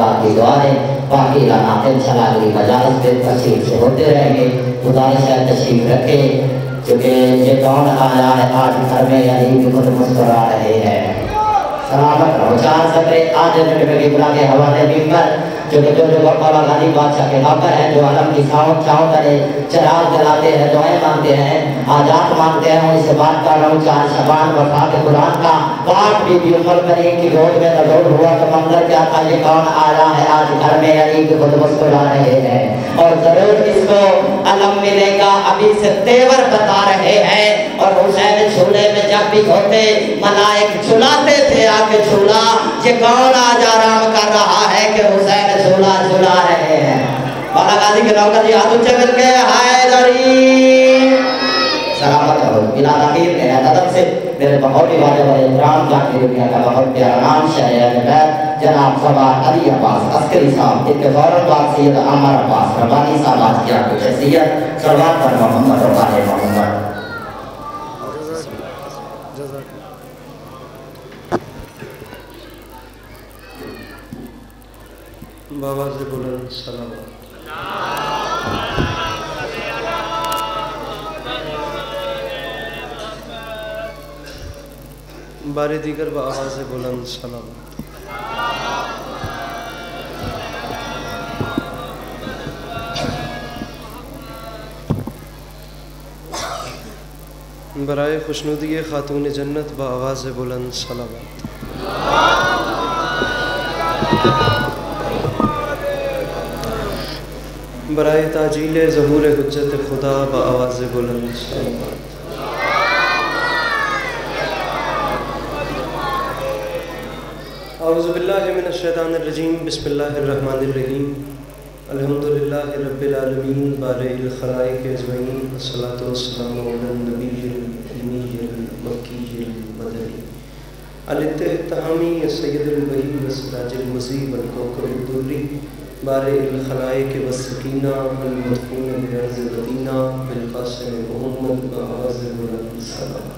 خدا کی دعائیں باقی رہنا انشاءاللہ اگلی مجالس پہ تشریف سے ہوتے رہیں گے. گزارش ہے تشریف رکھیں کیونکہ یہ کون آیا ہے آج گھر میں یعنی بھی خود مسکرا رہے ہیں. سلامت رہو. 4 سطرے آج کے بلا کے حوالے ممبر جو مولا غازی بادشاہ کے نوکر ہیں جو علم کی چھاؤں کرے چراغ جلاتے ہیں دعائیں مانگتے ہیں حاجات مانگتے ہیں. ان سے بات کر رہا ہوں 4 شعبان وفات قرآن کا پاک بی بی عمر کریم کی گود میں نزول ہوا تو منظر کیا تھا. یہ کون آیا ہے آج گھر میں یعنی کہ خود مسکرا رہے ہیں اور ضرور اس کو علم ملے گا. ابھی سے تیور بتا رہے ہیں اور حسین جھولے میں جب بھی ہوتے ملائک جھلاتے تھے آ کے جھولا. یہ کون آج آرام کر رہا ہے کہ حسین جھولا جھلا رہے ہیں. مولا غازی کے نوکر جی ہاتھ اونچے کر کے حیدری سلامت رہو. بلا تاخیر نے ادب سے میرے بہت ہی والے والے احترام جاتی دنیا کا بہت پیارا نام شہر بیت جناب سوار علی عباس عسکری صاحب ان کے فوراً بعد سید عمر عباس ربانی صاحب آج کیا کچھ حیثیت صلوات پر محمد و آل محمد. بابا سے بلند سلام. بار دیگر بآواز بلند سلام. برائے خوشنودی خاتون جنت بآواز بلند سلامات. برائے تاجیل ظہور حجت خدا بآواز بلند سلامات. اعوذ باللہ من الشیطان الرجیم بسم اللہ الرحمن الرحیم. الحمدللہ رب العالمین بارئ الخلائق اجمعین والصلاۃ والسلام علی النبی الأمی المکی المدنی الاتحامی سید البہی والسراج المضیء والکوکب الدری بارئ الخلائق والسکینہ المدفون بعرض مدینہ بالقاسم محمد بآواز بلند سلام.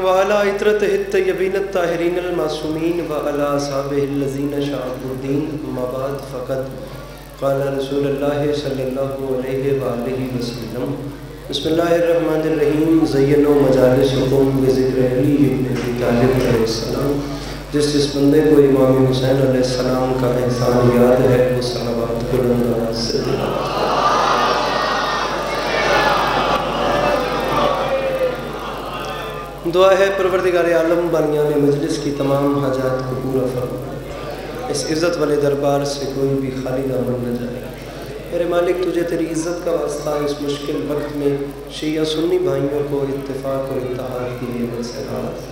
وعلى عطرته الطيبين الطاهرين المعصومين وعلى أصحابه الذين شعبوا الدين. أما بعد فقد قال رسول الله صلى الله عليه وآله وسلم بسم الله الرحمن الرحيم زينوا مجالسكم بذكر علي بن أبي طالب علیہ السلام. جس بندے کو امام حسین علیہ السلام کا احسان یاد ہے وہ صلوات بلند آواز سے دعا ہے پروردگار عالم بانیان مجلس کی تمام حاجات کو پورا فرما. اس عزت والے دربار سے کوئی بھی خالی دامن نہ جائے. میرے مالک تجھے تیری عزت کا واسطہ اس مشکل وقت میں شیعہ سنی بھائیوں کو اتفاق اور اتحاد کی نعمت سے نواز.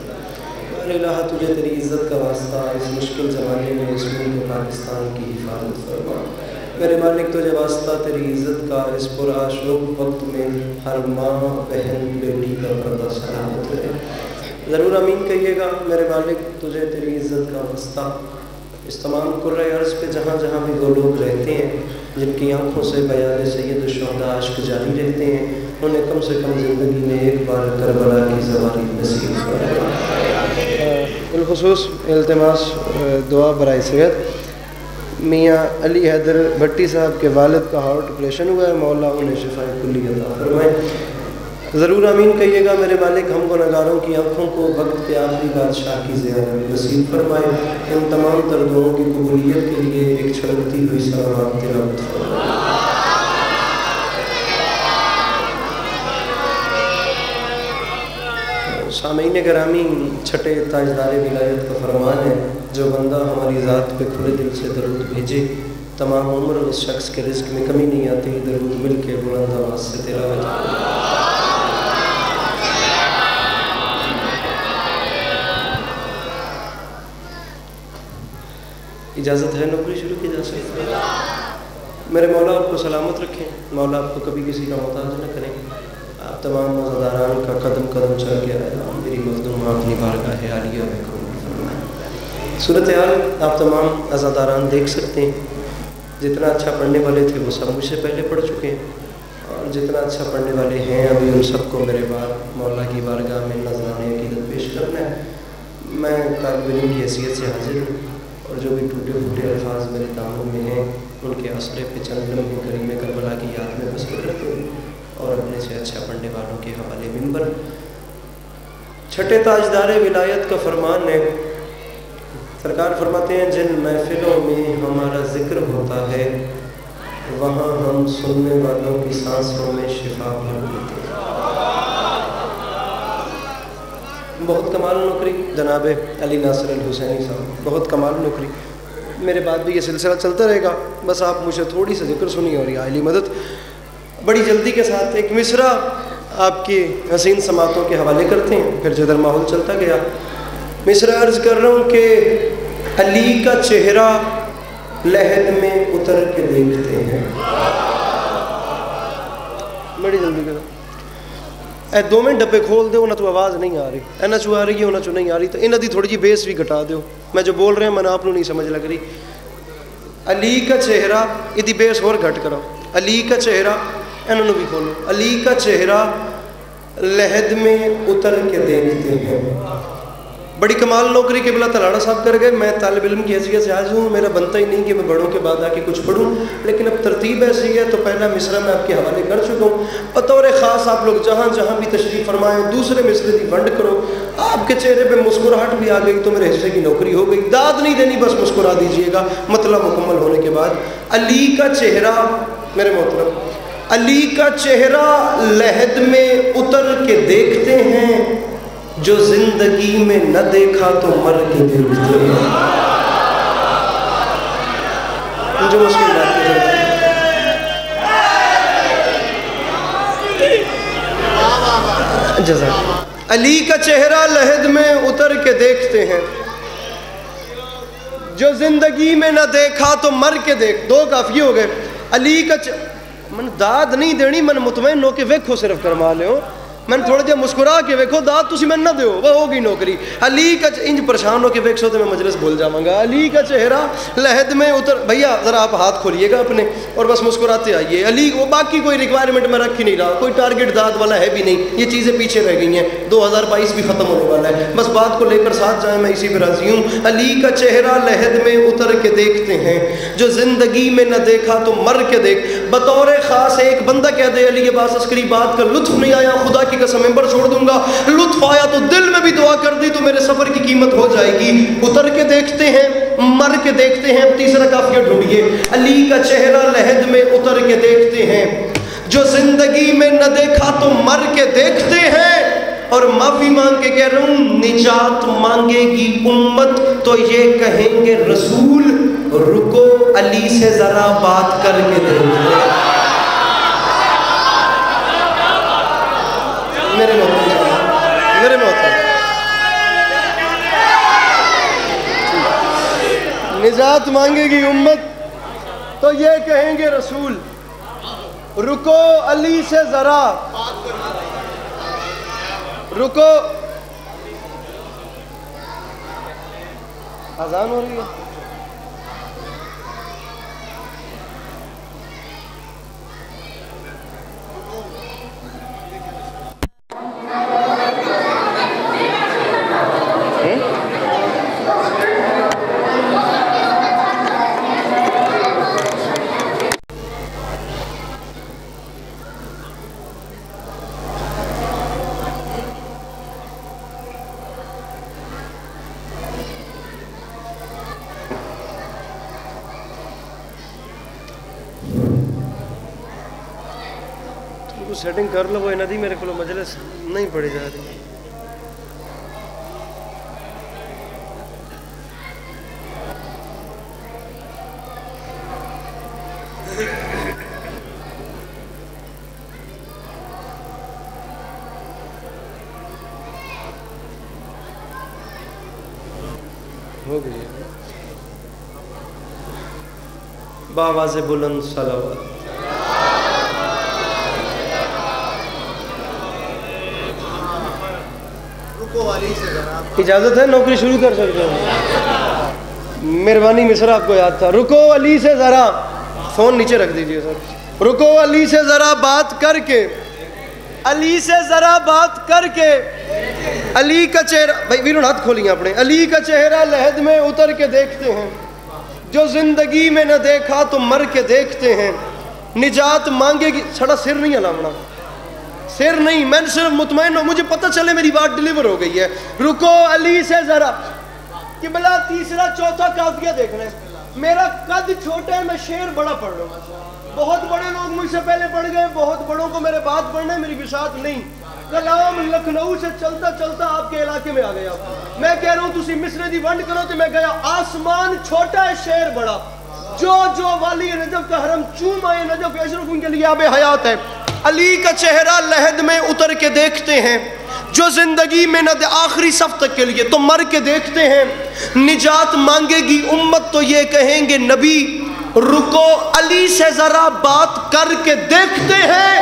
میرے الہ تجھے تیری عزت کا واسطہ اس مشکل زمانے میں اس ملک پاکستان کی حفاظت فرما. میرے مالک تجھے واسطہ تیری عزت کا اس پرآشوب وقت میں ہر ماں بہن بیٹی کا پردہ سلامت رہے. ضرور امین کہیے گا. میرے مالک تجھے تیری عزت کا واسطہ اس تمام قرۂ عرض پہ جہاں جہاں بھی وہ لوگ رہتے ہیں جن کی آنکھوں سے بیان سید الشہداء عشق جاری رہتے ہیں انہیں کم سے کم زندگی میں ایک بار کربلا کی زواری نصیب فرما. بالخصوص التماس دعا برائے صحت. میاں علی حیدر بھٹی صاحب کے والد کا ہارٹ آپریشن ہوا ہے. مولا انہیں شفا کلی عطا فرمائے. ضرور آمین کہیے گا. میرے مالک ہم کو نگاروں کی آنکھوں کو وقت کے آخری بادشاہ کی زیارت نصیب فرمائے. ان تمام تر دعاؤں کی قبولیت کے لیے ایک چھڑکتی ہوئی صلوات تلاوت فرمائے. سامعین گرامی چھٹے تاجدار ولایت کا فرمان ہے جو بندہ ہماری ذات پہ کھلے دل سے درود بھیجے تمام عمر اس شخص کے رزق میں کمی نہیں آتی. درود مل کے بلند آواز سے تلاوت. اجازت ہے نوکری شروع کی جا سکتی ہے. میرے مولا آپ کو سلامت رکھیں. مولا آپ کو کبھی کسی کا محتاج نہ کریں. آپ تمام عزاداران کا قدم قدم چل کے آئے میری مخدوم اپنی بارگاہ عالیہ میں قبول فرمائیں. صورتحال آپ تمام عزاداران دیکھ سکتے ہیں. جتنا اچھا پڑھنے والے تھے وہ سب مجھ سے پہلے پڑھ چکے ہیں اور جتنا اچھا پڑھنے والے ہیں ابھی ان سب کو میرے بار مولا کی بارگاہ میں نذرانے عقیدت پیش کرنا ہے. میں طالب علم کی حیثیت سے حاضر ہوں اور جو بھی ٹوٹے پھوٹے الفاظ میرے داموں میں ہیں ان کے آسرے پہ چند لمحے کریم کربلا کی یاد میں بسر کرتے ہوں اور اپنے سے اچھا پڑھنے والوں کے حوالے منبر۔ چھٹے تاجدار ولایت کا فرمان ہے، سرکار فرماتے ہیں جن محفلوں میں ہمارا ذکر ہوتا ہے وہاں ہم سننے والوں کی سانسوں میں شفا بھر دیتے ہیں۔ بہت کمال نوکری جناب علی ناصر الحسینی صاحب، بہت کمال نوکری۔ میرے بعد بھی یہ سلسلہ چلتا رہے گا، بس آپ مجھے تھوڑی سی ذکر سنیے اور یہ علی مدد بڑی جلدی کے ساتھ ایک مصرع آپ کی حسین سماعتوں کے حوالے کرتے ہیں، پھر جدھر ماحول چلتا گیا۔ مصرع عرض کر رہا ہوں کہ علی کا چہرہ لحد میں اتر کے دیکھتے ہیں، بڑی جلدی کے ساتھ۔ اے 2 منٹ ڈبے کھول دو، نہ تو آواز نہیں آ رہی، اے نہ چو آ رہی ہے نہ چو نہیں آ رہی، تو انہاں دی تھوڑی جی بیس بھی گھٹا دیو، میں جو بول رہے ہیں میں آپ نہیں سمجھ لگ رہی۔ علی کا چہرہ، یہ بیس اور گھٹ کرو، علی کا چہرہ، انہوں بھی کھولو، علی کا چہرہ لحد میں اتر کے دیکھتے ہیں۔ بڑی کمال نوکری قبلہ تلاڑا صاحب کر گئے، میں طالب علم کی حیثیت سے حاضر ہوں، میرا بنتا ہی نہیں کہ میں بڑوں کے بعد آ کے کچھ پڑھوں، لیکن اب ترتیب ایسی ہے تو پہلا مصرع میں آپ کے حوالے کر چکا ہوں۔ بطور خاص آپ لوگ جہاں جہاں بھی تشریف فرمائیں دوسرے مصرع کی ونڈ کرو، آپ کے چہرے پہ مسکراہٹ بھی آ گئی تو میرے حصے کی نوکری ہو گئی، داد نہیں دینی، بس مسکرا دیجئے گا مطلب مکمل ہونے کے بعد۔ علی کا چہرہ، میرے محترم، علی کا چہرہ لحد میں اتر کے دیکھتے ہیں، جو زندگی میں نہ دیکھا تو مر کے دیکھتے ہیں۔ جو مسکن بات کی جاتی ہے جزاک۔ علی کا چہرہ لحد میں اتر کے دیکھتے ہیں، جو زندگی میں نہ دیکھا تو مر کے دیکھ۔ 2 کافی ہو گئے۔ علی کا من داد نہیں دینی، من مطمئن ہو کے ویکھو صرف کرما لے ہو، میں تھوڑا جہا مسکرا کے ویکھو، داد تسی میں نہ دیو، وہ ہوگی نوکری۔ علی کا انج پریشان ہو کے ویکھو تو میں مجلس بھول جاؤں گا۔ علی کا چہرہ لحد میں اتر، بھیا ذرا آپ ہاتھ کھولیے گا اپنے اور بس مسکراتے آئیے۔ علی وہ باقی کوئی ریکوائرمنٹ میں رکھ ہی نہیں رہا، کوئی ٹارگٹ داد والا ہے بھی نہیں، یہ چیزیں پیچھے رہ گئی ہیں، 2022 بھی ختم ہونے والا ہے، بس بات کو لے کر ساتھ جائیں، میں اسی پہ راضی ہوں۔ علی کا چہرہ لحد میں اتر کے دیکھتے ہیں، جو زندگی میں نہ دیکھا تو مر کے دیکھ۔ بطور خاص ایک بندہ کہہ دے علی عباس عسکری بات کا لطف نہیں آیا، خدا کی قسم ممبر چھوڑ دوں گا، لطف آیا تو دل میں بھی دعا کر دی تو میرے سفر کی قیمت ہو جائے گی۔ اتر کے دیکھتے ہیں، مر کے دیکھتے ہیں۔ تیسرا کافیہ ڈھونڈیے، علی کا چہرہ لحد میں اتر کے دیکھتے ہیں، جو زندگی میں نہ دیکھا تو مر کے دیکھتے ہیں۔ اور معافی مانگ کے کہہ رہا ہوں، نجات مانگے گی امت تو یہ کہیں گے رسول رکو علی سے ذرا بات کر کے دیکھتے ہیں۔ میرے محترم نجات مانگے گی امت تو یہ کہیں گے رسول رکو علی سے ذرا، رکو۔ اذان ہو رہی ہے، سیٹنگ کر لو، وہ ندی میرے کو مجلس نہیں پڑھی جا رہی۔ ہو گئی باواز بلند صلوات۔ اجازت ہے نوکری شروع کر سکتے ہیں؟ مہربانی مصرع آپ کو یاد تھا، رکو علی سے ذرا، فون نیچے رکھ دیجئے سر، رکو علی سے ذرا بات کر کے علی سے ذرا بات کر کے علی کا چہرہ، بھائی ویرون ہاتھ کھولیے اپنے، علی کا چہرہ لحد میں اتر کے دیکھتے ہیں، جو زندگی میں نہ دیکھا تو مر کے دیکھتے ہیں، نجات مانگے گی، چھڑا سر نہیں ہلاونا، سر نہیں، میں صرف مطمئن ہوں، مجھے پتہ چلے میری بات ڈیلیور ہو گئی ہے، رکو علی سے ذرا، قبلہ تیسرا چوتھا قافیہ دیکھنا ہے، میرا قد چھوٹا ہے، میں شعر بڑا پڑھ رہا ہوں، بہت بڑے لوگ مجھ سے پہلے پڑھ گئے، بہت بڑوں کو میرے بات پڑھنا ہے، میری بساط نہیں، کلام لکھنؤ سے چلتا چلتا آپ کے علاقے میں آ گیا، میں کہہ رہا ہوں تسی مصرے دی ونڈ کرو تو میں گیا، آسمان چھوٹا ہے شعر بڑا، جو والی نجف کا حرم چوم آئے نجف اشرف ان کے لیے آب حیات ہے، علی کا چہرہ لحد میں اتر کے دیکھتے ہیں، جو زندگی میں نہ دے آخری صف تک کے لیے تو مر کے دیکھتے ہیں، نجات مانگے گی امت تو یہ کہیں گے نبی، رکو علی سے ذرا بات کر کے دیکھتے ہیں،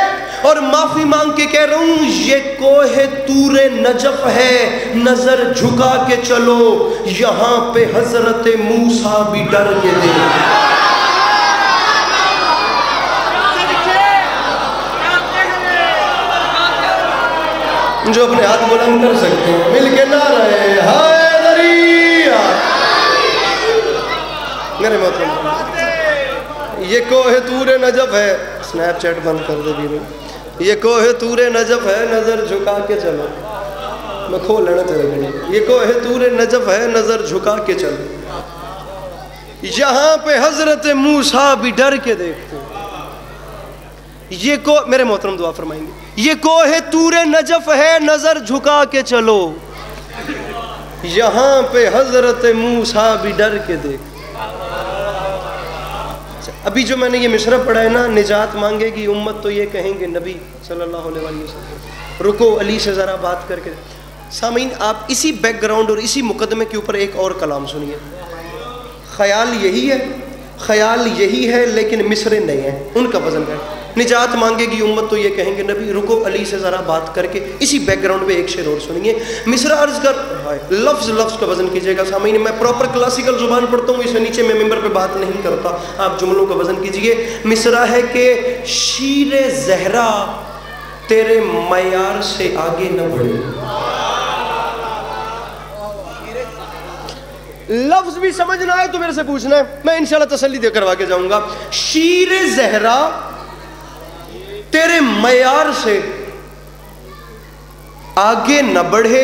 اور معافی مانگ کے کہہ رہا ہوں یہ کوہ طور نجف ہے، نظر جھکا کے چلو، یہاں پہ حضرت موسیٰ بھی ڈر کے دیکھتے، جو اپنے ہاتھ بلند کر سکتے ہیں مل کے نعرہ حیدریہ، میرے محترم یہ کوہ طور نجف ہے، سنیپ چیٹ بند کر دے بھی، یہ کوہ طور نجف ہے، نظر جھکا کے چلو، میں کھول لینا تیرے گھڑی، یہ کوہ طور نجف ہے، نظر جھکا کے چلو، یہاں پہ حضرت موسیٰ بھی ڈر کے دیکھتے، یہ کو میرے محترم دعا فرمائیں گے، یہ کوہ طور نجف ہے، نظر جھکا کے چلو، یہاں پہ حضرت موسیٰ بھی ڈر کے دیکھ۔ ابھی جو میں نے یہ مصرع پڑھا ہے نا، نجات مانگے گی امت تو یہ کہیں گے نبی صلی اللہ علیہ وسلم، رکو علی سے ذرا بات کر کے۔ سامعین آپ اسی بیک گراؤنڈ اور اسی مقدمے کے اوپر ایک اور کلام سنیے، خیال یہی ہے لیکن مصرے نہیں ہیں، ان کا وزن ہے، نجات مانگے گی امت تو یہ کہیں گے نبی، رکو علی سے ذرا بات کر کے، اسی بیک گراؤنڈ پہ ایک شعر اور سنیے، مصرع عرض کر، لفظ کا وزن کیجئے گا سامعین، میں پراپر کلاسیکل زبان پڑھتا ہوں، اس سے نیچے میں ممبر پہ بات نہیں کرتا، آپ جملوں کا وزن کیجئے، مصرع ہے کہ شیر زہرا تیرے معیار سے آگے نہ بڑھے، لفظ بھی سمجھنا ہے تو میرے سے پوچھنا ہے، میں انشاءاللہ تسلی دے کروا کے جاؤں گا، شیر زہرا تیرے معیار سے آگے نہ بڑھے،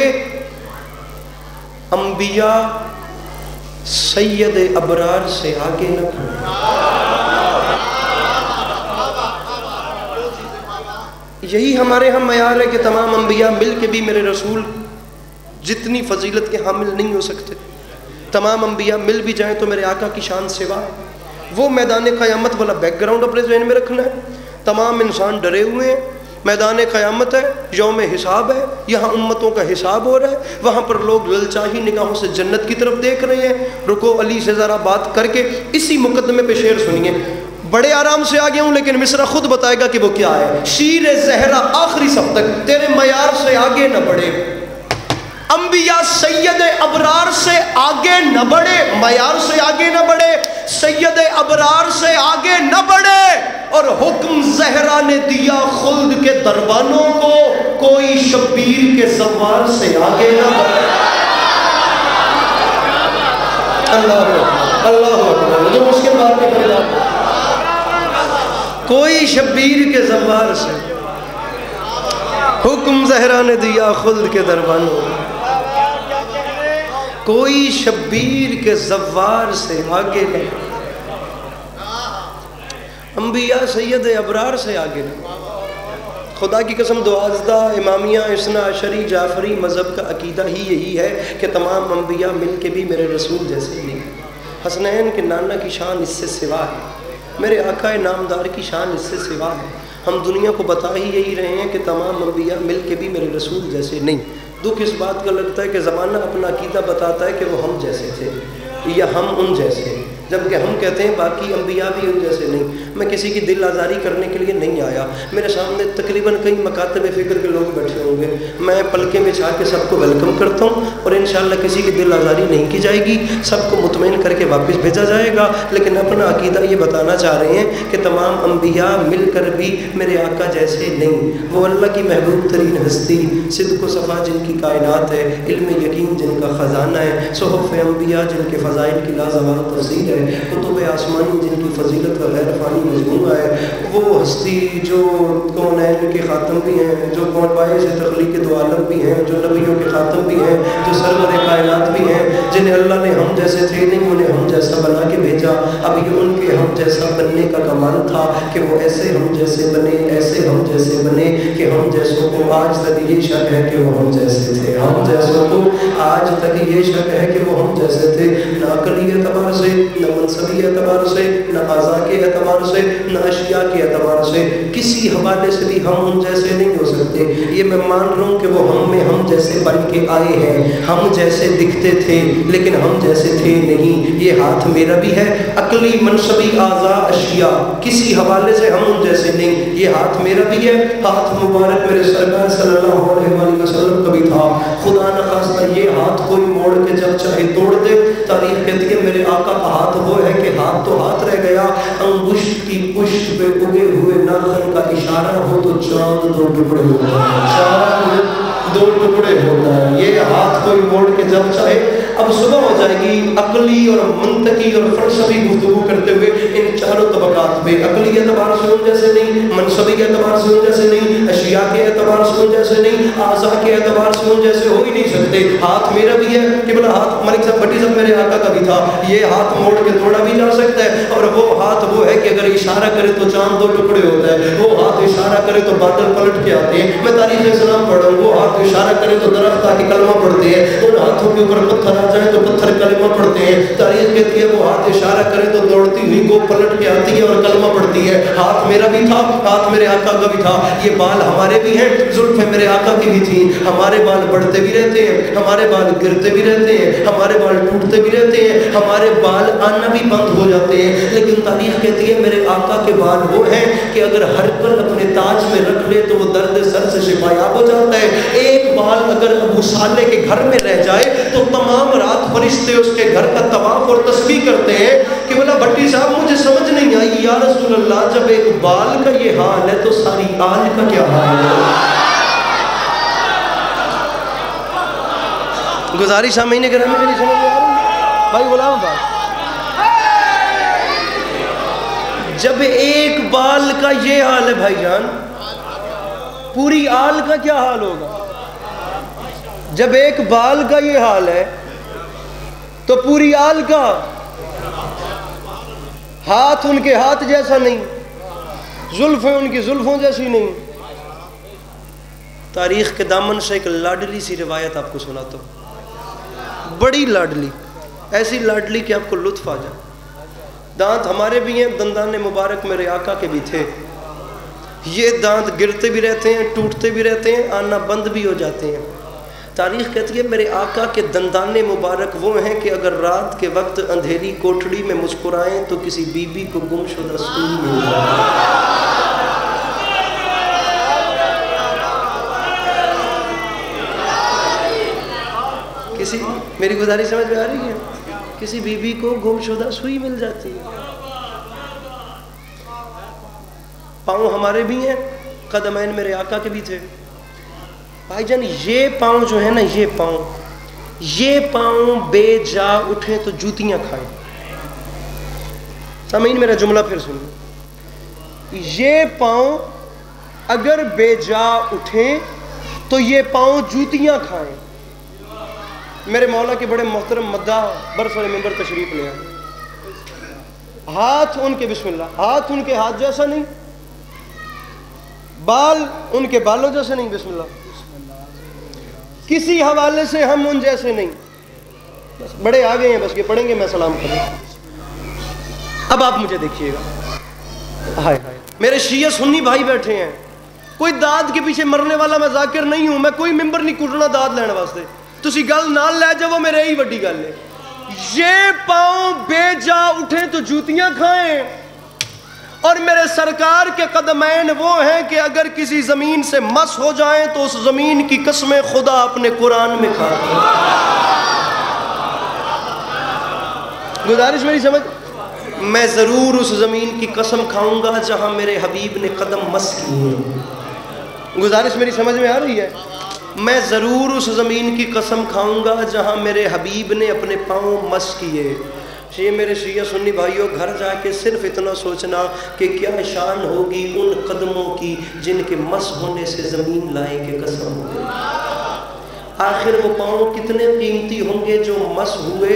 انبیاء سید ابرار سے آگے نہ بڑھے، یہی ہمارے ہم معیار ہے کہ تمام انبیاء مل کے بھی میرے رسول جتنی فضیلت کے حامل نہیں ہو سکتے، تمام انبیاء مل بھی جائیں تو میرے آقا کی شان سوا ہے، وہ میدان قیامت والا بیک گراؤنڈ اپنے ذہن میں رکھنا ہے، تمام انسان ڈرے ہوئے ہیں، میدان قیامت ہے، یوم حساب ہے، یہاں امتوں کا حساب ہو رہا ہے، وہاں پر لوگ للچاہی نگاہوں سے جنت کی طرف دیکھ رہے ہیں، رکو علی سے ذرا بات کر کے اسی مقدمے پہ شعر سنیے، بڑے آرام سے آ گیا ہوں لیکن مصرع خود بتائے گا کہ وہ کیا ہے، شیر زہرا آخری صف تک تیرے معیار سے آگے نہ بڑھے، انبیاء سید ابرار سے آگے نہ بڑھے، معیار سے آگے نہ بڑھے، سید ابرار سے آگے نہ بڑھے، اور حکم زہرا نے دیا خلد کے دربانوں کو، کوئی شبیر کے زوار سے آگے نہ بڑھے، اللہ اکبر، جو مشکل بات نہیں کرے گا، کوئی شبیر کے زوار سے، حکم زہرا نے دیا خلد کے دربانوں کو، کوئی شبیر کے زوار سے آگے نہیں، انبیاء سید ابرار سے آگے نہیں، خدا کی قسم دوازدہ امامیہ اثنا عشری جعفری مذہب کا عقیدہ ہی یہی ہے کہ تمام انبیاء مل کے بھی میرے رسول جیسے نہیں، حسنین کے نانا کی شان اس سے سوا ہے، میرے آقا نامدار کی شان اس سے سوا ہے، ہم دنیا کو بتا ہی یہی رہے ہیں کہ تمام انبیاء مل کے بھی میرے رسول جیسے نہیں، دکھ اس بات کا لگتا ہے کہ زمانہ اپنا عقیدہ بتاتا ہے کہ وہ ہم جیسے تھے یا ہم ان جیسے، جبکہ ہم کہتے ہیں باقی انبیاء بھی ان جیسے نہیں. میں کسی کی دل آزاری کرنے کے لیے نہیں آیا. میرے سامنے تقریباً کئی مکاتب فکر کے لوگ بیٹھے ہوں گے. میں پلکیں بچھا کے سب کو ویلکم کرتا ہوں اور انشاءاللہ کسی کی دل آزاری نہیں کی جائے گی. سب کو مطمئن کر کے واپس بھیجا جائے گا. لیکن اپنا عقیدہ یہ بتانا چاہ رہے ہیں کہ تمام انبیاء مل کر بھی میرے آقا جیسے نہیں. وہ اللہ کی محبوب ترین ہستی، صدق و صفا جن کی کائنات ہے، علم یقین جن کا خزانہ ہے، صحف انبیاء جن کے فضائل کی لازوال تفصیل ہے، کتب آسمانی جن کی فضیلت کا غیر فانی مجموعہ ہے. وہ ہستی جو کونین کے خاتم بھی ہیں، جو باعث تخلیق دو عالم بھی ہیں، جو نبیوں کے خاتم بھی ہیں، جو سرور کائنات بھی ہیں، جنہیں اللہ نے ہم جیسے تھے نہیں انہیں ہم جیسا بنا کے بھیجا. اب یہ ان کے ہم جیسا بننے کا کمال تھا کہ وہ ایسے ہم جیسے بنے، ایسے ہم جیسے بنے کہ ہم جیسوں کو آج تک یہ شک ہے کہ وہ ہم جیسے تھے. ہم جیسوں کو آج تک یہ شک ہے کہ وہ ہم جیسے تھے. نہ عقلی اعتبار سے، نہ منصبی اعتبار سے، نہ اعضاء کے اعتبار سے، نہ اشیاء کے اعتبار سے، کسی حوالے سے بھی ہم ان جیسے نہیں ہو سکتے. یہ میں مان رہا ہوں کہ وہ ہم میں ہم جیسے بن کے آئے ہیں. ہم جیسے دکھتے تھے لیکن ہم جیسے تھے نہیں. یہ ہاتھ میرا بھی ہے، عقلی منصبی اعضاء اشیاء کسی حوالے سے ہم ان جیسے نہیں. یہ ہاتھ میرا بھی ہے، ہاتھ مبارک میرے سرکار صلی اللہ علیہ وسلم کا بھی تھا. خدا نخواستہ یہ ہاتھ کوئی موڑ کے جب چاہے توڑ دے. تاریخ کہتی ہے میرے آقا کا ہاتھ وہ ہے کہ ہاتھ تو ہاتھ رہ گیا، انگشت کی پشت پہ اگے ہوئے ناخن کا اشارہ ہو تو چاند دو ٹکڑے ہوتا ہے، چاند دو ٹکڑے ہوتا ہے. یہ ہاتھ کوئی موڑ کے جب چاہے. اب صبح ہو جائے گی عقلی اور منطقی اور فلسفی گفتگو کرتے ہوئے ان چاروں طبقات پہ. عقلی اعتبار سے ان جیسے نہیں، منصبی اعتبار سے ان جیسے نہیں، اشیاء کے اعتبار سے ان جیسے نہیں، اعضاء کے اعتبار سے ان جیسے ہو ہی نہیں سکتے. ہاتھ میرا بھی ہے کہ بلا ہاتھ ملک صاحب بھٹی صاحب میرے آقا کا بھی تھا. یہ ہاتھ موڑ کے توڑا بھی جا سکتا ہے. اور وہ ہاتھ وہ ہے کہ اگر اشارہ کرے تو چاند دو ٹکڑے ہوتا ہے. وہ ہاتھ اشارہ کرے تو بادل پلٹ کے آتے ہیں. میں تاریخ اسلام پڑھا ہوں. وہ ہاتھ اشارہ کرے تو درخت آ کے کلمہ پڑھتے ہیں. ان ہاتھوں کے اوپر پتھر آ جائے تو پتھر کلمہ پڑھتے ہیں. تاریخ کہتی ہے وہ ہاتھ اشارہ کرے تو دوڑتی ہوئی گو پلٹ کے آتی ہے اور کلمہ پڑھتی ہے. ہاتھ میرا بھی تھا، ہاتھ میرے آقا کا بھی تھا. یہ بال ہمارے بھی ہیں، زلفیں میرے آقا کی بھی تھیں. ہمارے بال بڑھتے بھی رہتے ہیں، ہمارے بال گرتے بھی رہتے ہیں، ہمارے بال ٹوٹتے بھی رہتے ہیں، ہمارے بال آنا بھی بند ہو جاتے ہیں. لیکن تاریخ کہتی ہے میرے آقا کے بال وہ ہیں کہ اگر ہر پل اپنے تاج میں رکھ لے تو وہ درد سر سے شفایاب ہو جاتا ہے. ایک بال اگر ابو صالح کے گھر میں رہ جائے تو تمام رات فرشتے اس کے گھر کا طواف اور تسبیح کرتے ہیں کہ بولا بھٹی صاحب مجھے سمجھ نہیں آئی یا رسول اللہ، جب ایک بال کا یہ حال ہے تو ساری آل کا کیا حال ہے. گزارش سامعین کرام میں نہیں سمجھ آ رہی بھائی غلام بات. جب ایک بال کا یہ حال ہے بھائی جان، پوری آل کا کیا حال ہوگا. جب ایک بال کا یہ حال ہے تو پوری آل کا. ہاتھ ان کے ہاتھ جیسا نہیں، زلفیں ان کی زلفوں جیسی نہیں. تاریخ کے دامن سے ایک لاڈلی سی روایت آپ کو سناتا ہوں، بڑی لاڈلی، ایسی لاڈلی کہ آپ کو لطف آ جائے. دانت ہمارے بھی ہیں، دندان مبارک میرے آقا کے بھی تھے. یہ دانت گرتے بھی رہتے ہیں، ٹوٹتے بھی رہتے ہیں، آنا بند بھی ہو جاتے ہیں. تاریخ کہتی ہے میرے آقا کے دندان مبارک وہ ہیں کہ اگر رات کے وقت اندھیری کوٹڑی میں مسکرائیں تو کسی بی بی کو گمشدہ سوئی مل جائے. کسی میری گزارش سمجھ میں آ رہی ہے؟ کسی بی بی کو گمشدہ سوئی مل جاتی ہے. پاؤں ہمارے بھی ہیں، قدمین میرے آقا کے بھی تھے. بھائی جان یہ پاؤں جو ہے نا، یہ پاؤں بے جا اٹھیں تو جوتیاں کھائیں. سامعین میرا جملہ پھر سنیں. یہ پاؤں اگر بے جا اٹھیں تو یہ پاؤں جوتیاں کھائیں. میرے مولا کے بڑے محترم مداح برسر منبر تشریف لے آئے. ہاتھ ان کے بسم اللہ، ہاتھ ان کے ہاتھ جیسا نہیں، بال ان کے بالوں جیسے نہیں، بسم اللہ. کسی حوالے سے ہم ان جیسے نہیں. بس بڑے آگے ہیں، بس یہ پڑھیں گے میں سلام کروں. اب آپ مجھے دیکھیے گا. ہائے ہائے میرے شیعہ سنی بھائی بیٹھے ہیں. کوئی داد کے پیچھے مرنے والا میں ذاکر نہیں ہوں. میں کوئی ممبر نہیں کٹنا داد لینے واسطے. تسی گل نال لے جاؤ، میرے ہی وڈی گل ہے. یہ پاؤں بے جا اٹھیں تو جوتیاں کھائیں، اور میرے سرکار کے قدمین وہ ہیں کہ اگر کسی زمین سے مس ہو جائیں تو اس زمین کی قسمیں خدا اپنے قرآن میں کھاتا ہے۔ گزارش میری سمجھ، میں ضرور اس زمین کی قسم کھاؤں گا جہاں میرے حبیب نے قدم مس کیے۔ گزارش میری سمجھ میں آ رہی ہے؟ میں ضرور اس زمین کی قسم کھاؤں گا جہاں میرے حبیب نے اپنے پاؤں مس کیے۔ یہ میرے شیعہ سنی بھائیوں، گھر جا کے صرف اتنا سوچنا کہ کیا شان ہوگی ان قدموں کی جن کے مس ہونے سے زمین لائے کے قسم ہو گئی۔ آخر وہ پاؤں کتنے قیمتی ہوں گے جو مس ہوئے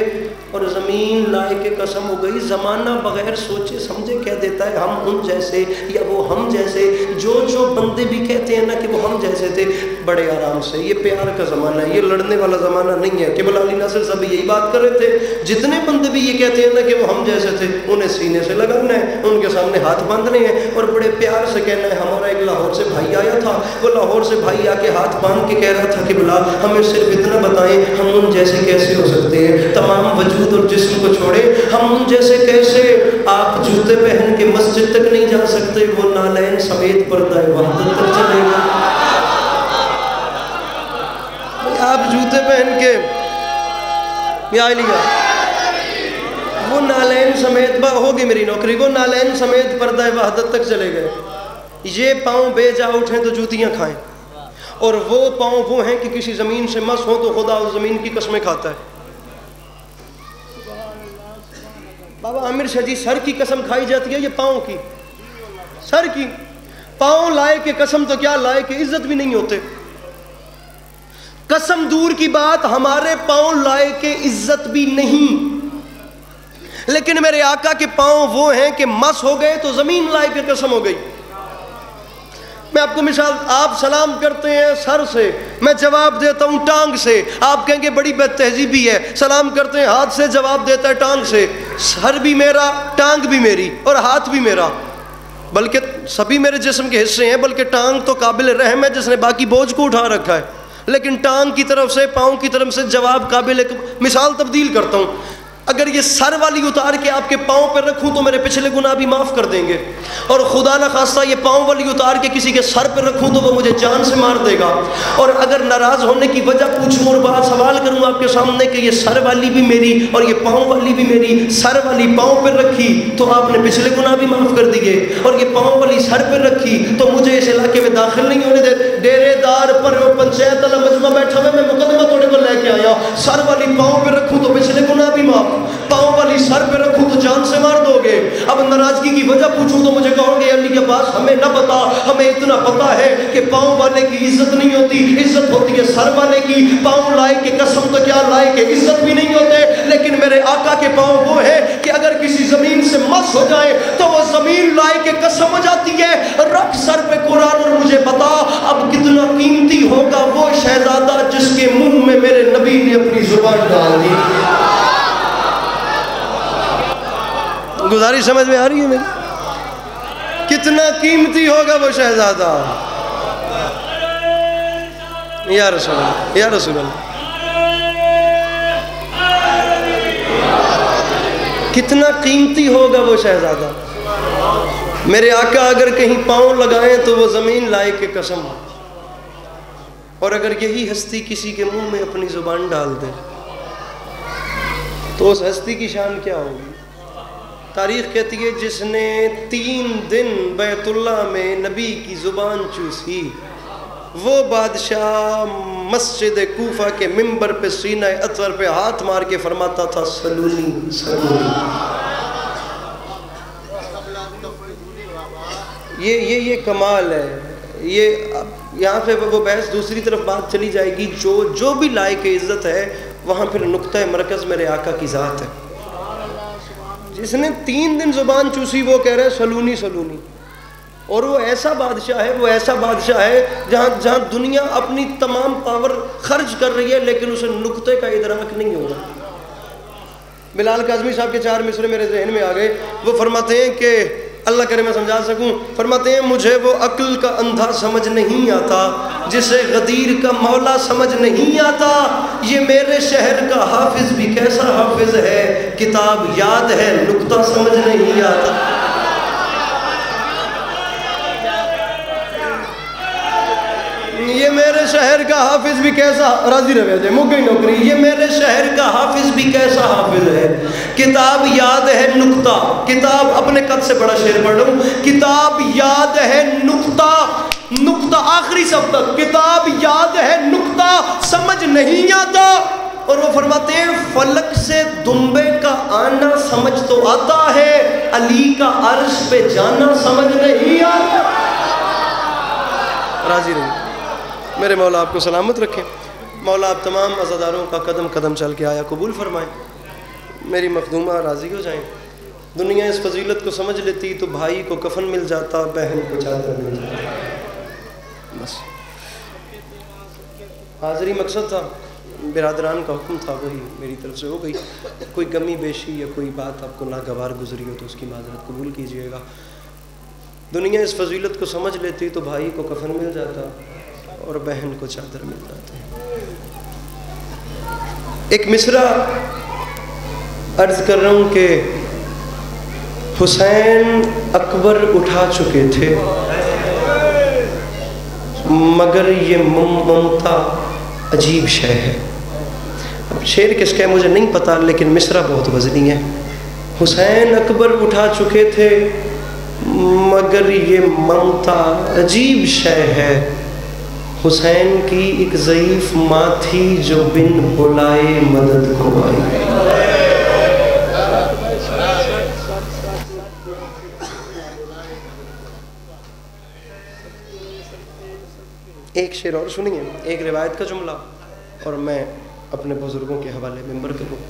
اور زمین لائے کے قسم ہو گئی۔ زمانہ بغیر سوچے سمجھے کہہ دیتا ہے ہم ان جیسے یا وہ ہم جیسے، جو بندے بھی کہتے ہیں نا کہ وہ ہم جیسے تھے، بڑے آرام سے۔ یہ پیار کا زمانہ ہے، یہ لڑنے والا زمانہ نہیں ہے۔ قبلہ علی ناصر صاحب یہی بات کر رہے تھے، جتنے بندے بھی یہ کہتے ہیں نا کہ وہ ہم جیسے تھے، انہیں سینے سے لگانا ہے، ان کے سامنے ہاتھ باندھنے ہیں اور بڑے پیار سے کہنا ہے۔ ہمارا ایک لاہور سے بھائی آیا تھا، وہ لاہور سے بھائی آ کے ہاتھ باندھ کے کہہ رہا تھا کہ بلا ہمیں صرف اتنا بتائیں ہم ان جیسے کیسے ہو سکتے ہیں، تمام وجود اور جسم کو چھوڑے ہم ان جیسے کیسے؟ آپ جوتے پہن کے مسجد تک نہیں جا سکتے، وہ نالین سمیت پردہ وحدت تک چلے گا۔ آپ جوتے پہن کے یا علیہ وہ نالین سمیت ہوگی میری نوکری کو، نالین سمیت پردہ وحدت تک چلے گئے۔ یہ پاؤں بے جا اٹھیں تو جوتیاں کھائیں، اور وہ پاؤں وہ ہیں کہ کسی زمین سے مس ہو تو خدا اس زمین کی قسمیں کھاتا ہے۔ بابا عامر شاہ جی، سر کی قسم کھائی جاتی ہے، یہ پاؤں کی، سر کی۔ پاؤں لائے کے قسم تو کیا، لائے کے عزت بھی نہیں ہوتے۔ قسم دور کی بات، ہمارے پاؤں لائے کے عزت بھی نہیں، لیکن میرے آقا کے پاؤں وہ ہیں کہ مس ہو گئے تو زمین لائے کے قسم ہو گئی۔ میں آپ کو مثال، آپ سلام کرتے ہیں سر سے، میں جواب دیتا ہوں ٹانگ سے۔ آپ کہیں گے بڑی بد تہذیبی ہے، سلام کرتے ہیں ہاتھ سے، جواب دیتا ہے ٹانگ سے۔ سر بھی میرا، ٹانگ بھی میری، اور ہاتھ بھی میرا، بلکہ سبھی میرے جسم کے حصے ہیں، بلکہ ٹانگ تو قابل رحم ہے جس نے باقی بوجھ کو اٹھا رکھا ہے، لیکن ٹانگ کی طرف سے، پاؤں کی طرف سے جواب قابل۔ مثال تبدیل کرتا ہوں، اگر یہ سر والی اتار کے آپ کے پاؤں پر رکھوں تو میرے پچھلے گناہ بھی معاف کر دیں گے، اور خدا نہ خواستہ یہ پاؤں والی اتار کے کسی کے سر پر رکھوں تو وہ مجھے جان سے مار دے گا۔ اور اگر ناراض ہونے کی وجہ پوچھوں اور بات سوال کروں آپ کے سامنے کہ یہ سر والی بھی میری اور یہ پاؤں والی بھی میری، سر والی پاؤں پر رکھی تو آپ نے پچھلے گناہ بھی معاف کر دیے، اور یہ پاؤں والی سر پر رکھی تو مجھے اس علاقے میں داخل نہیں ہونے دے۔ ڈیرے دار پر پنچایت والا مجمع بیٹھا ہوا، میں مقدمہ توڑے کو لے کے آیا، سر والی پاؤں پہ رکھوں تو پچھلے گناہ بھی معاف، پاؤں والی سر پہ رکھوں تو جان سے مار دو گے۔ اب ناراضگی کی وجہ پوچھوں تو مجھے کہو گے علی عباس ہمیں نہ پتا، ہمیں اتنا پتا ہے کہ پاؤں والے کی عزت نہیں ہوتی، عزت ہوتی ہے سر والے کی۔ پاؤں لائے کے قسم تو کیا، لائے کے عزت بھی نہیں ہوتے، لیکن میرے آقا کے پاؤں وہ ہے کہ اگر کسی زمین سے مس ہو جائے تو وہ زمین لائے کے قسم ہو جاتی ہے۔ رکھ سر پہ قرآن اور مجھے بتا اب کتنا قیمتی ہوگا وہ شہزادہ جس کے منہ میں میرے نبی نے اپنی زبان ڈال دی۔ گزارش سمجھ میں آ رہی ہے میری؟ کتنا قیمتی ہوگا وہ شہزادہ۔ یا رسول اللہ، یا رسول اللہ، کتنا قیمتی ہوگا وہ شہزادہ۔ میرے آقا اگر کہیں پاؤں لگائیں تو وہ زمین لائے کے قسم، اور اگر یہی ہستی کسی کے منہ میں اپنی زبان ڈال دے تو اس ہستی کی شان کیا ہوگی؟ تاریخ کہتی ہے جس نے 3 دن بیت اللہ میں نبی کی زبان چوسی، وہ بادشاہ مسجد کوفہ کے ممبر پہ سینہ اطہر پہ ہاتھ مار کے فرماتا تھا سلونی سلونی۔ یہ کمال ہے۔ یہ یہاں پہ وہ بحث دوسری طرف بات چلی جائے گی، جو بھی لائق عزت ہے وہاں پھر نقطہ مرکز میرے آقا کی ذات ہے۔ جس نے 3 دن زبان چوسی وہ کہہ رہے سلونی سلونی، اور وہ ایسا بادشاہ ہے، وہ ایسا بادشاہ ہے جہاں دنیا اپنی تمام پاور خرچ کر رہی ہے لیکن اسے نقطے کا ادراک نہیں ہوگا۔ بلال کاظمی صاحب کے 4 مصرے میرے ذہن میں آ گئے، وہ فرماتے ہیں کہ اللہ کرے میں سمجھا سکوں. فرماتے ہیں مجھے وہ عقل کا اندھا سمجھ نہیں آتا جسے غدیر کا مولا سمجھ نہیں آتا. یہ میرے شہر کا حافظ بھی کیسا حافظ ہے, کتاب یاد ہے نقطہ سمجھ نہیں آتا. یہ میرے شہر کا حافظ بھی کیسا, راضی روے دے مو گئی نوکری, یہ میرے شہر کا حافظ بھی کیسا حافظ ہے, کتاب یاد ہے نقطہ. کتاب اپنے قد سے بڑا شعر پڑھ رہا ہوں. کتاب یاد ہے نقطہ, نقطہ آخری سب تک, کتاب یاد ہے نقطہ سمجھ نہیں آتا. اور وہ فرماتے ہیں فلک سے دمبے کا آنا سمجھ تو آتا ہے, علی کا عرش پہ جانا سمجھ نہیں آتا. راضی رہی. میرے مولا آپ کو سلامت رکھیں. مولا آپ تمام عزاداروں کا قدم قدم چل کے آیا قبول فرمائیں. میری مخدومہ راضی ہو جائیں. دنیا اس فضیلت کو سمجھ لیتی تو بھائی کو کفن مل جاتا, بہن کو چادر مل جاتا. بس حاضری مقصد تھا, برادران کا حکم تھا, وہی میری طرف سے ہو گئی. کوئی کمی بیشی یا کوئی بات آپ کو ناگوار گزری ہو تو اس کی معذرت قبول کیجئے گا. دنیا اس فضیلت کو سمجھ لیتی تو بھائی کو کفن مل جاتا اور بہن کو چادر مل جاتی. ایک مصرع عرض کر رہا ہوں کہ حسین اکبر اٹھا چکے تھے مگر یہ ممتا عجیب شے ہے. اب شعر کس کا ہے مجھے نہیں پتا, لیکن مصرع بہت وزنی ہے. حسین اکبر اٹھا چکے تھے مگر یہ ممتا عجیب شے ہے. حسین کی ایک ضعیف ماں تھی جو بن بلائے مدد کو آئی. ایک شعر اور سنیے, ایک روایت کا جملہ, اور میں اپنے بزرگوں کے حوالے ممبر کروں.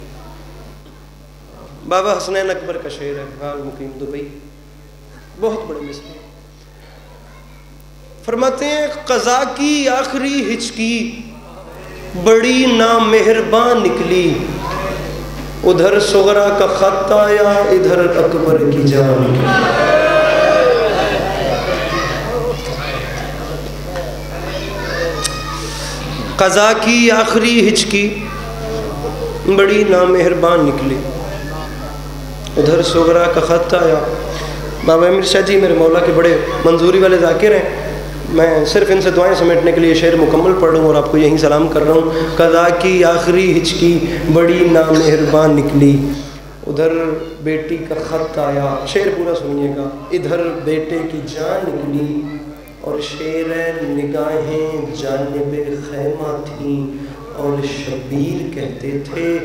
بابا حسنین اکبر کا شعر ہے, حال مقیم دبئی, بہت بڑے مصرع. فرماتے ہیں قضا کی آخری ہچکی بڑی نامہربان نکلی, ادھر صغرا کا خط آیا ادھر اکبر کی جان نکلی. قضا کی آخری ہچکی بڑی نامہربان نکلی, ادھر صغرا کا خط آیا. بابا امیر شاہ جی میرے مولا کے بڑے منظوری والے ذاکر ہیں. میں صرف ان سے دعائیں سمیٹنے کے لیے شعر مکمل پڑھ رہا ہوں اور آپ کو یہیں سلام کر رہا ہوں. قضا کی آخری ہچکی بڑی نامہربان نکلی, ادھر بیٹی کا خط آیا. شعر پورا سنیے گا. ادھر بیٹے کی جان نکلی اور شیر نگاہیں جانب خیمہ تھیں, اور شبیر کہتے تھے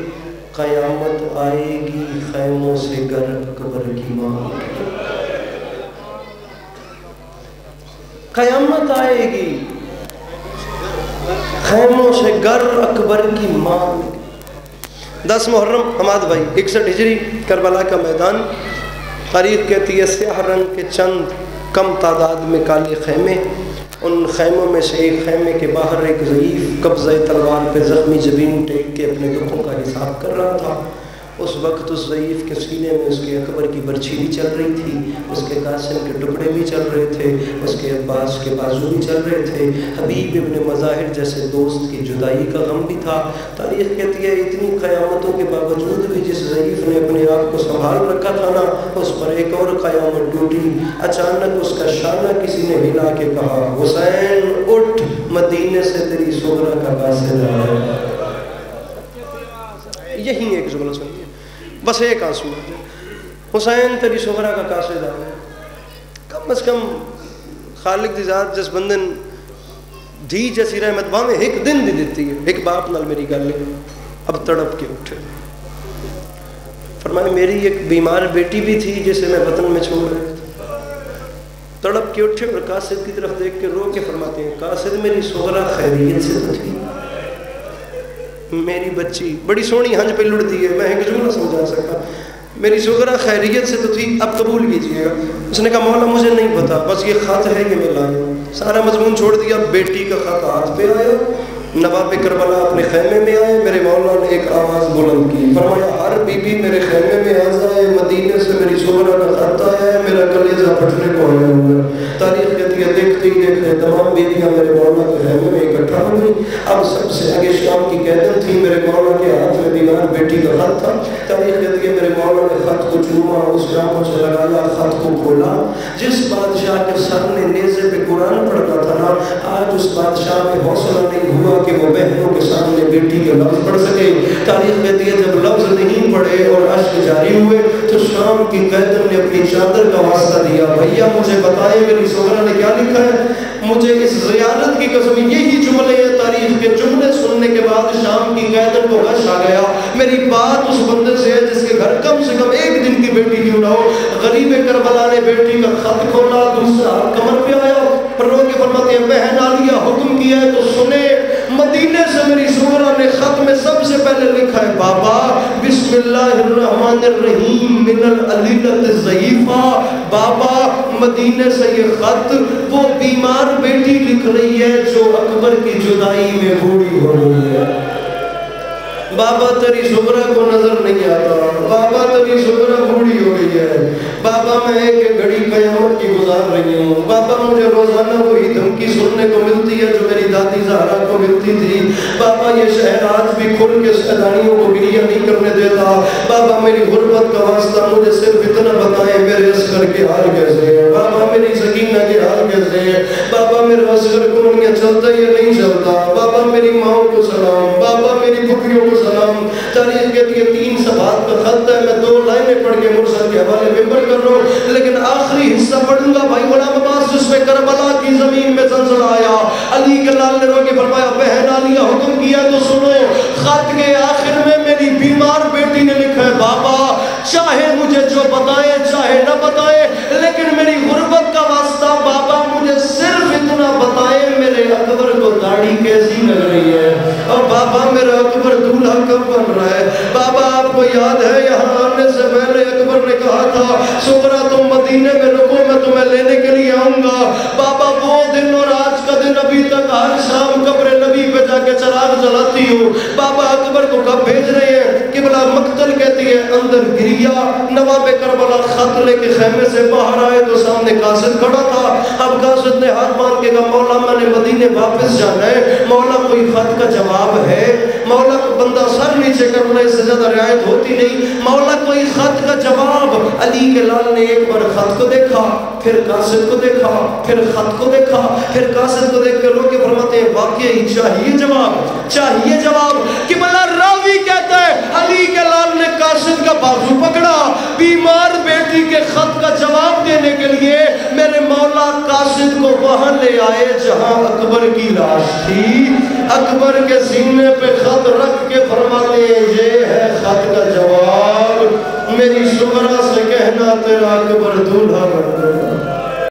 قیامت آئے گی خیموں سے گر اکبر کی ماں. قیامت آئے گی خیموں سے گر اکبر کی ماں. 10 محرم حماد بھائی 61 ہجری, کربلا کا میدان. تاریخ کہتی ہے سیاہ رنگ کے چند کم تعداد میں کالے خیمے. ان خیموں میں سے ایک خیمے کے باہر ایک ضعیف قبضہ تلوار پہ زخمی جبین ٹیک کے اپنے دکھوں کا حساب کر رہا تھا. اس وقت اس ضعیف کے سینے میں اس کے اکبر کی برچھی بھی چل رہی تھی, اس کے قاسم کے ٹکڑے بھی چل رہے تھے, اس کے عباس کے بازو بھی چل رہے تھے. حبیب ابن مظاہر جیسے دوست کی جدائی کا غم بھی تھا. تاریخ کہتی ہے اتنی قیامتوں کے باوجود بھی جس ضعیف نے اپنے آپ کو سنبھال رکھا تھا نا, اس پر ایک اور قیامت ٹوٹی. اچانک اس کا شانہ کسی نے ہلا کے کہا, حسین اٹھ, مدینے سے تیری صغرا کا قاصد آیا. یہی ایک جملہ سنیے, بس ایک آنسو ہے. حسین تیری صغرا کا قاصد آیا. کم از کم خالق دی ذات جس بندن دھی جیسی رحمت باں ایک دن دی دیتی ہے. ایک باپ نال میری گل ہے, اب تڑپ کے اٹھے. فرمایا میری ایک بیمار بیٹی بھی تھی جسے میں وطن میں چھوڑ رہے تھے. تڑپ کے اٹھے اور قاصد کی طرف دیکھ کے رو کے فرماتے ہیں, قاصد میری صغرا خیریت سے تو تھی, میری بچی بڑی سونی ہنج پہ لڑتی ہے, میں ایک جملہ سمجھا سکا, میری صغرا خیریت سے تو تھی, اب قبول کیجیے گا. اس نے کہا مولا مجھے نہیں پتا, بس یہ خط ہے کہ میں لایا. سارا مضمون چھوڑ دیا, بیٹی کا خط ہاتھ پہ آیا. نواب کربلا اپنے خیمے میں آئے. میرے مولا نے ایک آواز بلند کی, فرمایا ہر بی بی میرے خیمے میں آ جائے, مدینے سے میری شوہرہ کا خط آیا ہے، میرا کلیجہ پھٹنے کو آیا ہوا۔ تاریخ کہتی ہے دیکھتے ہی دیکھتے تمام بیویاں میرے مولا کے خیمے میں اکٹھا ہو گئی۔ اب سب سے آگے شام کی قیدن تھی، میرے مولا کے ہاتھ میں بیمار بیٹی کا خط تھا۔ تاریخ کہتی ہے میرے مولا نے خط کو چوما، اس جاموں سے لگایا، خط کو کھولا۔ جس بادشاہ کے سر نے نیزے پہ قرآن پڑھنا تھا نا، آج اس بادشاہ میں حوصلہ نہیں ہوا کہ وہ بہنوں کے سامنے بیٹی کے لفظ پڑھ سکے۔ تاریخ کہتی ہے جب لفظ نہیں پڑھے اور اشک جاری ہوئے تو شام کی قیدن نے اپنی چادر کا واسطہ دیا، بھیا مجھے بتائیں میری شوہرہ نے کیا لکھا ہے؟ مجھے اس زیارت کی قسم یہی جملے ہیں۔ تاریخ کے جملے سننے کے بعد شام کی قیدن کو غش آ گیا، میری بات اس بندے سے ہے جس کے گھر کم سے کم ایک دن کی بیٹی کیوں نہ ہو۔ غریب کربلا نے بیٹی کا خط کھولا، دوسرا کمر پہ آیا، رو کے فرماتے ہیں بہن عالیہ حکم کیا ہے تو سنے۔ مدینے سے میری شوہرہ نے خط میں سب سے پہلے لکھا ہے بابا بسم اللہ الرحمن الرحیم من العلیلۃ الضعیفہ۔ بابا مدینے سے یہ خط وہ بیمار بیٹی لکھ رہی ہے جو اکبر کی جدائی میں بوڑھی ہو رہی ہے۔ بابا تیری شوہرہ کو نظر نہیں آتا، بابا تیری شوہرہ بوڑھی ہو گئی ہے، بابا میں ایک گھڑی قیامت کی گزار رہی ہوں، بابا مجھے روزانہ وہی دھمکی سننے کو ملتی ہے جو میری دادی زہرا کو ملتی تھی، بابا یہ شہر آج بھی کھل کے سیدانیوں کو گریہ نہیں کرنے دیتا، بابا میری غربت کا واسطہ مجھے صرف اتنا بتائیں میرے اصغر کے حال کیسے ہے، بابا میری سکینہ کے حال کیسے ہے، بابا میرے اصغر کو یہ چلتا یا نہیں چلتا، بابا میری ماں کو سلام، بابا میری پھپھیوں کو سلام۔ تاریخ کہتی ہے 3 صفحات کا خط ہے، میں 2 لائنیں پڑھ کے مرسل کے حوالے ممبر کر رہا ہوں، لیکن آخری حصہ پڑھوں گا بھائی غلام عباس جس میں کربلا کی زمین میں زلزلہ آیا۔ علی کے لال نے رو کے فرمایا بہن عالیہ حکم کیا تو سنو۔ خط کے آخر میں میری بیمار بیٹی نے لکھا ہے بابا چاہے مجھے جو بتائے چاہے نہ بتائے لیکن میری غربت کا واسطہ بابا مجھے صرف اتنا بتائے میرے اکبر کو داڑھی کیسی لگ رہی ہے اور بابا میرا اکبر دولہا کب بن رہا ہے۔ بابا آپ کو یاد ہے یہاں آنے سے پہلے اکبر نے کہا تھا شوہرہ تم مدینے میں رکو میں تمہیں لینے کے لیے آؤں گا۔ بابا وہ دن اور آج کا دن ابھی تک ہر شام قبر نبی پہ جا کے چراغ جلاتی ہوں۔ بابا اکبر کو کب بھیج رہے ہیں؟ قبلہ مقتل کہتی ہے اندر گریا۔ نواب کربلا خط لے کے خیمے سے باہر آئے تو سامنے قاصد کھڑا تھا۔ اب قاصد نے ہاتھ باندھ کے کہا مولا میں نے مدینے واپس جانا ہے، مولا کوئی خط کا جواب ہے؟ مولا کو بندہ سر نیچے کرنے سے زیادہ رعایت ہوتی نہیں، مولا کوئی خط کا جواب؟ علی کے لال نے ایک بار خط کو دیکھا پھر قاصد کو دیکھا پھر خط کو دیکھا پھر قاصد کو دیکھ کر رو کے فرماتے ہیں واقعی چاہیے جواب چاہیے جواب۔ کہ بلا راوی کہتا ہے علی کے لال نے قاصد کا بازو پکڑا بیمار بیٹی کے خط کا جواب دینے کے لیے، میرے مولا قاصد کو وہاں لے آئے جہاں اکبر کی لاش تھی۔ اکبر کے سینے پہ خط رکھ کے فرماتے ہیں یہ ہے خط کا جواب، میری شوہرہ سے کہنا تیرا اکبر دولہا بن